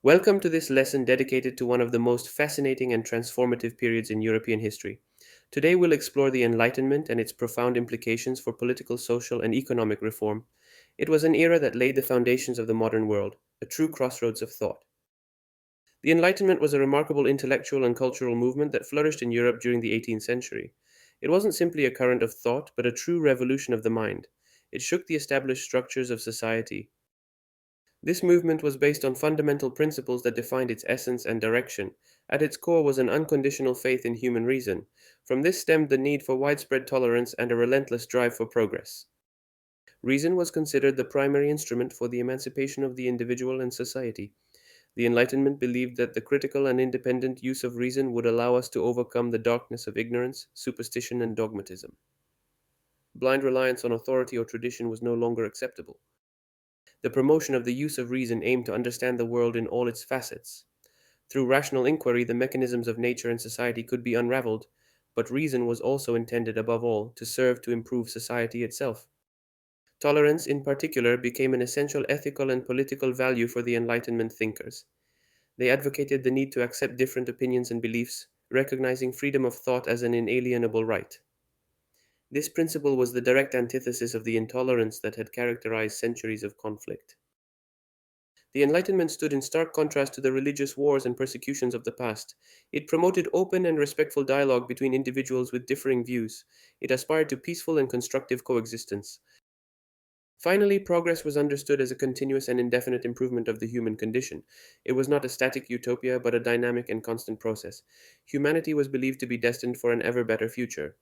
Welcome to this lesson dedicated to one of the most fascinating and transformative periods in European history. Today we'll explore the Enlightenment and its profound implications for political, social, and economic reform. It was an era that laid the foundations of the modern world, a true crossroads of thought. The Enlightenment was a remarkable intellectual and cultural movement that flourished in Europe during the 18th century. It wasn't simply a current of thought, but a true revolution of the mind. It shook the established structures of society. This movement was based on fundamental principles that defined its essence and direction. At its core was an unconditional faith in human reason. From this stemmed the need for widespread tolerance and a relentless drive for progress. Reason was considered the primary instrument for the emancipation of the individual and society. The Enlightenment believed that the critical and independent use of reason would allow us to overcome the darkness of ignorance, superstition, and dogmatism. Blind reliance on authority or tradition was no longer acceptable. The promotion of the use of reason aimed to understand the world in all its facets. Through rational inquiry, the mechanisms of nature and society could be unraveled, but reason was also intended, above all, to serve to improve society itself. Tolerance, in particular, became an essential ethical and political value for the Enlightenment thinkers. They advocated the need to accept different opinions and beliefs, recognizing freedom of thought as an inalienable right. This principle was the direct antithesis of the intolerance that had characterized centuries of conflict. The Enlightenment stood in stark contrast to the religious wars and persecutions of the past. It promoted open and respectful dialogue between individuals with differing views. It aspired to peaceful and constructive coexistence. Finally, progress was understood as a continuous and indefinite improvement of the human condition. It was not a static utopia, but a dynamic and constant process. Humanity was believed to be destined for an ever better future.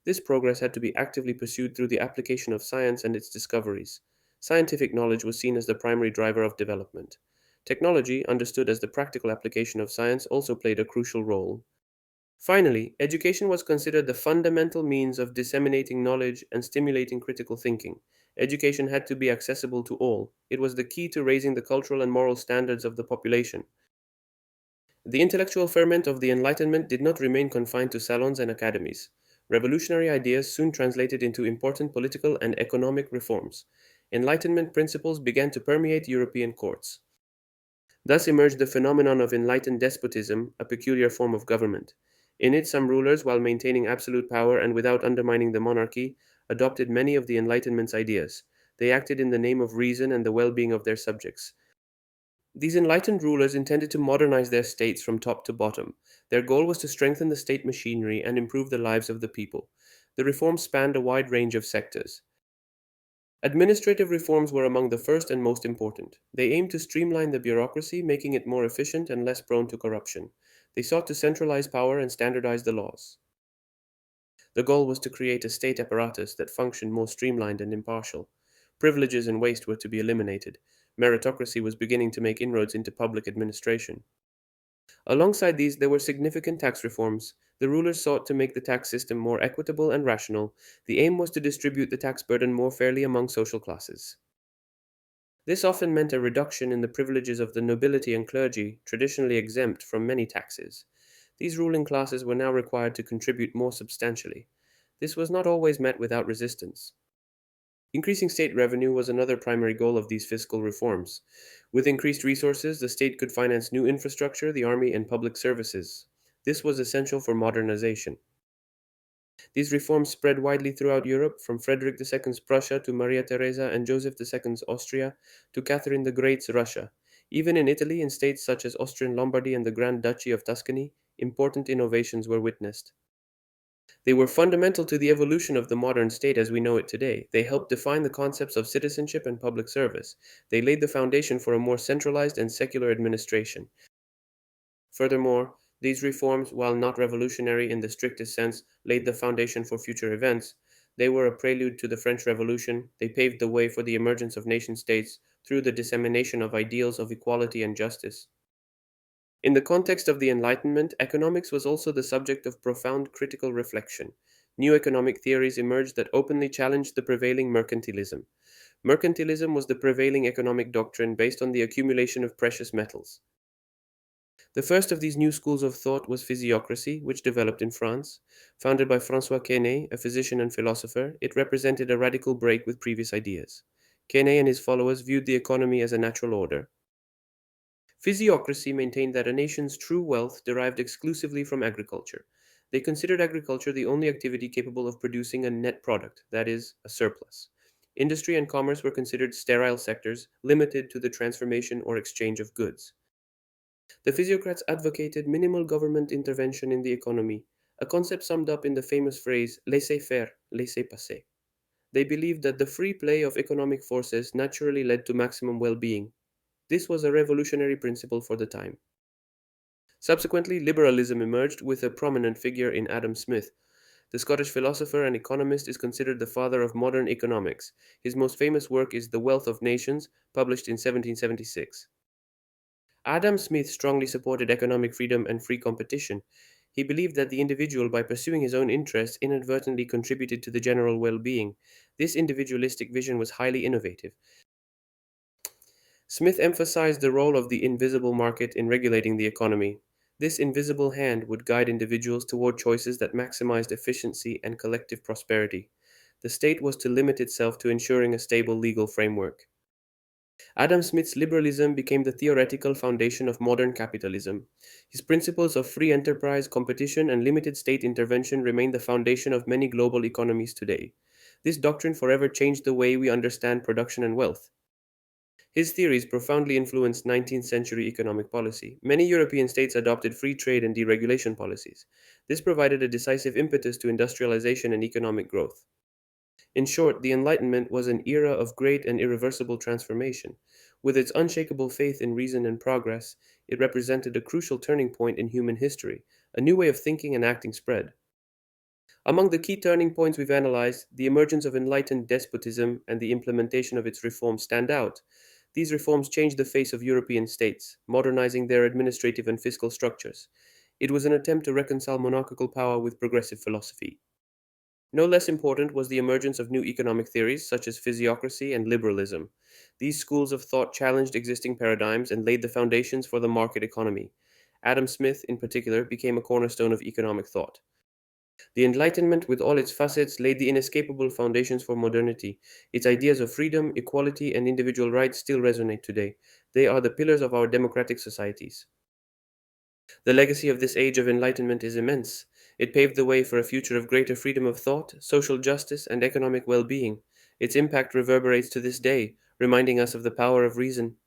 This progress had to be actively pursued through the application of science and its discoveries. Scientific knowledge was seen as the primary driver of development. Technology, understood as the practical application of science, also played a crucial role. Finally, education was considered the fundamental means of disseminating knowledge and stimulating critical thinking. Education had to be accessible to all. It was the key to raising the cultural and moral standards of the population. The intellectual ferment of the Enlightenment did not remain confined to salons and academies. Revolutionary ideas soon translated into important political and economic reforms. Enlightenment principles began to permeate European courts. Thus emerged the phenomenon of enlightened despotism, a peculiar form of government. In it, some rulers, while maintaining absolute power and without undermining the monarchy, adopted many of the Enlightenment's ideas. They acted in the name of reason and the well being of their subjects. These enlightened rulers intended to modernize their states from top to bottom. Their goal was to strengthen the state machinery and improve the lives of the people. The reforms spanned a wide range of sectors. Administrative reforms were among the first and most important. They aimed to streamline the bureaucracy, making it more efficient and less prone to corruption. They sought to centralize power and standardize the laws. The goal was to create a state apparatus that functioned more streamlined and impartial. Privileges and waste were to be eliminated. Meritocracy was beginning to make inroads into public administration. Alongside these, there were significant tax reforms. The rulers sought to make the tax system more equitable and rational. The aim was to distribute the tax burden more fairly among social classes. This often meant a reduction in the privileges of the nobility and clergy, traditionally exempt from many taxes. These ruling classes were now required to contribute more substantially. This was not always met without resistance. Increasing state revenue was another primary goal of these fiscal reforms. With increased resources, the state could finance new infrastructure, the army, and public services. This was essential for modernization. These reforms spread widely throughout Europe, from Frederick II's Prussia to Maria Theresa and Joseph II's Austria to Catherine the Great's Russia. Even in Italy, in states such as Austrian Lombardy and the Grand Duchy of Tuscany, important innovations were witnessed. They were fundamental to the evolution of the modern state as we know it today. They helped define the concepts of citizenship and public service. They laid the foundation for a more centralized and secular administration. Furthermore, these reforms, while not revolutionary in the strictest sense, laid the foundation for future events. They were a prelude to the French Revolution. They paved the way for the emergence of nation states through the dissemination of ideals of equality and justice. In the context of the Enlightenment, economics was also the subject of profound critical reflection. New economic theories emerged that openly challenged the prevailing mercantilism. Mercantilism was the prevailing economic doctrine based on the accumulation of precious metals. The first of these new schools of thought was Physiocracy, which developed in France. Founded by François Quesnay, a physician and philosopher, it represented a radical break with previous ideas. Quesnay and his followers viewed the economy as a natural order. Physiocracy maintained that a nation's true wealth derived exclusively from agriculture. They considered agriculture the only activity capable of producing a net product, that is, a surplus. Industry and commerce were considered sterile sectors, limited to the transformation or exchange of goods. The physiocrats advocated minimal government intervention in the economy, a concept summed up in the famous phrase laissez faire, laissez passer. They believed that the free play of economic forces naturally led to maximum well being. This was a revolutionary principle for the time. Subsequently, liberalism emerged with a prominent figure in Adam Smith. The Scottish philosopher and economist is considered the father of modern economics. His most famous work is The Wealth of Nations, published in 1776. Adam Smith strongly supported economic freedom and free competition. He believed that the individual, by pursuing his own interests, inadvertently contributed to the general well being. This individualistic vision was highly innovative. Smith emphasized the role of the invisible market in regulating the economy. This invisible hand would guide individuals toward choices that maximized efficiency and collective prosperity. The state was to limit itself to ensuring a stable legal framework. Adam Smith's liberalism became the theoretical foundation of modern capitalism. His principles of free enterprise, competition, and limited state intervention remain the foundation of many global economies today. This doctrine forever changed the way we understand production and wealth. His theories profoundly influenced 19th century economic policy. Many European states adopted free trade and deregulation policies. This provided a decisive impetus to industrialization and economic growth. In short, the Enlightenment was an era of great and irreversible transformation. With its unshakable faith in reason and progress, it represented a crucial turning point in human history. A new way of thinking and acting spread. Among the key turning points we've analyzed, the emergence of enlightened despotism and the implementation of its reforms stand out. These reforms changed the face of European states, modernizing their administrative and fiscal structures. It was an attempt to reconcile monarchical power with progressive philosophy. No less important was the emergence of new economic theories such as physiocracy and liberalism. These schools of thought challenged existing paradigms and laid the foundations for the market economy. Adam Smith, in particular, became a cornerstone of economic thought. The Enlightenment, with all its facets, laid the inescapable foundations for modernity. Its ideas of freedom, equality, and individual rights still resonate today. They are the pillars of our democratic societies. The legacy of this age of enlightenment is immense. It paved the way for a future of greater freedom of thought, social justice, and economic well being. Its impact reverberates to this day, reminding us of the power of reason,